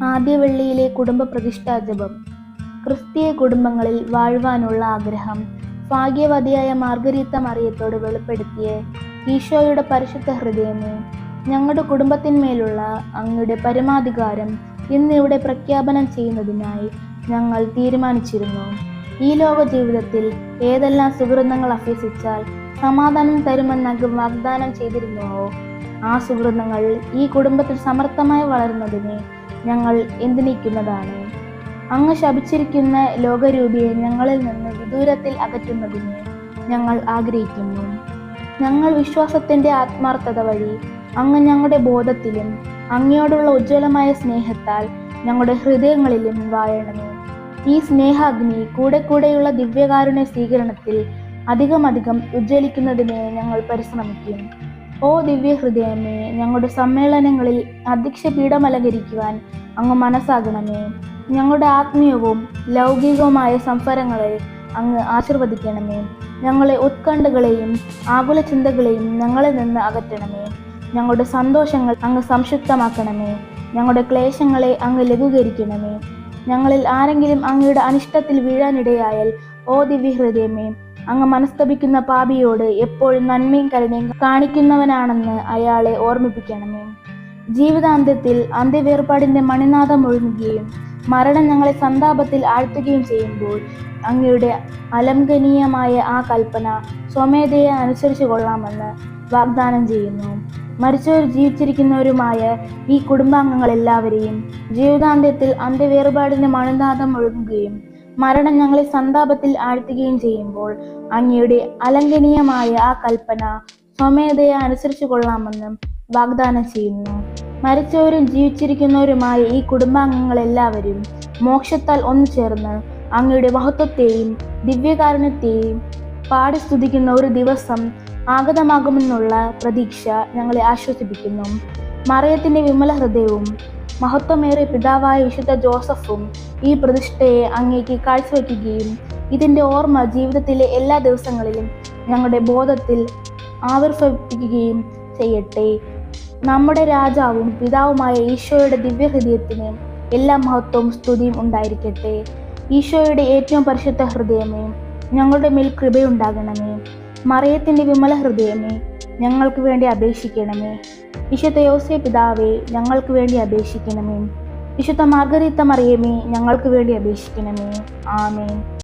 ആദ്യ വെള്ളിയിലെ കുടുംബ പ്രതിഷ്ഠാ ജപം. ക്രിസ്തീയ കുടുംബങ്ങളിൽ വാഴുവാനുള്ള ആഗ്രഹം ഭാഗ്യവതിയായ മാർഗരീത്ത മറിയത്തോട് വെളിപ്പെടുത്തിയ ഈശോയുടെ പരിശുദ്ധ ഹൃദയമേ, ഞങ്ങളുടെ കുടുംബത്തിന്മേലുള്ള അങ്ങയുടെ പരമാധികാരം ഇന്നിവിടെ പ്രഖ്യാപനം ചെയ്യുന്നതിനായി ഞങ്ങൾ തീരുമാനിച്ചിരുന്നു. ഈ ലോക ജീവിതത്തിൽ ഏതെല്ലാം സുഹൃതങ്ങൾ അഭ്യസിച്ചാൽ സമാധാനം തരുമെന്ന് അങ്ങ് വാഗ്ദാനം ചെയ്തിരുന്നുവോ, ആ സുഹൃതങ്ങൾ ഈ കുടുംബത്തിൽ സമർത്ഥമായി വളരുന്നതിന് ഞങ്ങൾ എന്തിനിക്കുന്നതാണ്. അങ്ങ് ശപിച്ചിരിക്കുന്ന ലോകരൂപിയെ ഞങ്ങളിൽ നിന്ന് വിദൂരത്തിൽ അകറ്റുന്നതിന് ഞങ്ങൾ ആഗ്രഹിക്കുന്നു. ഞങ്ങൾ വിശ്വാസത്തിൻ്റെ ആത്മാർത്ഥത വഴി അങ്ങ് ഞങ്ങളുടെ ബോധത്തിലും അങ്ങയോടുള്ള ഉജ്ജ്വലമായ സ്നേഹത്താൽ ഞങ്ങളുടെ ഹൃദയങ്ങളിലും വാഴണമേ. ഈ സ്നേഹാഗ്നി കൂടെയുള്ള ദിവ്യകാരുണ്യ സ്വീകരണത്തിൽ അധികം ഉജ്ജ്വലിക്കുന്നതിന് ഞങ്ങൾ പരിശ്രമിക്കും. ഓ ദിവ്യ ഹൃദയമേ, ഞങ്ങളുടെ സമ്മേളനങ്ങളിൽ അധ്യക്ഷ പീഠമലങ്കരിക്കുവാൻ അങ്ങ് മനസ്സാകണമേ. ഞങ്ങളുടെ ആത്മീയവും ലൗകികവുമായ സംസാരങ്ങളെ അങ്ങ് ആശീർവദിക്കണമേ. ഞങ്ങളെ ഉത്കണ്ഠകളെയും ആകുല ചിന്തകളെയും ഞങ്ങളിൽ നിന്ന് അകറ്റണമേ. ഞങ്ങളുടെ സന്തോഷങ്ങൾ അങ്ങ് സംക്ഷിപ്തമാക്കണമേ. ഞങ്ങളുടെ ക്ലേശങ്ങളെ അങ്ങ് ലഘൂകരിക്കണമേ. ഞങ്ങളിൽ ആരെങ്കിലും അങ്ങയുടെ അനിഷ്ടത്തിൽ വീഴാനിടയായാൽ ഓ ദിവ്യ ഹൃദയമേ, അങ്ങ് മനസ്തപിക്കുന്ന പാപിയോട് എപ്പോഴും നന്മയും കരുണയും കാണിക്കുന്നവനാണെന്ന് അയാളെ ഓർമ്മിപ്പിക്കണമേ. ജീവിതാന്ത്യത്തിൽ അന്ത്യവേർപാടിൻ്റെ മണിനാദം ഒഴുകുകയും മരണം ഞങ്ങളെ സന്താപത്തിൽ ആഴ്ത്തുകയും ചെയ്യുമ്പോൾ അങ്ങയുടെ അലംഘനീയമായ ആ കൽപ്പന സ്വമേധയെ അനുസരിച്ചു കൊള്ളാമെന്ന് വാഗ്ദാനം ചെയ്യുന്നു. മരിച്ചവരും ജീവിച്ചിരിക്കുന്നവരുമായ ഈ കുടുംബാംഗങ്ങളെല്ലാവരെയും ജീവിതാന്ത്യത്തിൽ അന്ത്യവേർപാടിൻ്റെ മണിനാദം ഒഴുകുകയും മരണം ഞങ്ങളെ സന്താപത്തിൽ ആഴ്ത്തുകയും ചെയ്യുമ്പോൾ അങ്ങയുടെ അലംഘനീയമായ ആ കൽപ്പന സ്വമേധയെ അനുസരിച്ചു കൊള്ളാമെന്നും വാഗ്ദാനം ചെയ്യുന്നു. മരിച്ചവരും ജീവിച്ചിരിക്കുന്നവരുമായ ഈ കുടുംബാംഗങ്ങളെല്ലാവരും മോക്ഷത്താൽ ഒന്നു ചേർന്ന് അങ്ങയുടെ മഹത്വത്തെയും ദിവ്യകാരുണ്യത്തെയും പാടി സ്തുതിക്കുന്ന ഒരു ദിവസം ആഗതമാകുമെന്നുള്ള പ്രതീക്ഷ ഞങ്ങളെ ആശ്വസിപ്പിക്കുന്നു. മറിയത്തിൻ്റെ വിമല ഹൃദയവും മഹത്വമേറിയ പിതാവായ വിശുദ്ധ ജോസഫും ഈ പ്രതിഷ്ഠയെ അങ്ങേക്ക് കാഴ്ചവെക്കുകയും ഇതിൻ്റെ ഓർമ്മ ജീവിതത്തിലെ എല്ലാ ദിവസങ്ങളിലും ഞങ്ങളുടെ ബോധത്തിൽ ആവിർഭവിപ്പിക്കുകയും ചെയ്യട്ടെ. നമ്മുടെ രാജാവും പിതാവുമായ ഈശോയുടെ ദിവ്യഹൃദയത്തിന് എല്ലാ മഹത്വവും സ്തുതിയും ഉണ്ടായിരിക്കട്ടെ. ഈശോയുടെ ഏറ്റവും പരിശുദ്ധ ഹൃദയമേ, ഞങ്ങളുടെ മേൽ കൃപയുണ്ടാകണമേ. മറിയത്തിൻ്റെ വിമല ഹൃദയമേ, ഞങ്ങൾക്ക് വേണ്ടി അപേക്ഷിക്കണമേ. വിശുദ്ധ യോസേ പിതാവേ, ഞങ്ങൾക്ക് വേണ്ടി അപേക്ഷിക്കണമേ. വിശുദ്ധ മാർഗരീത്ത മറിയമേ, ഞങ്ങൾക്ക് വേണ്ടി അപേക്ഷിക്കണമേ. ആമേൻ.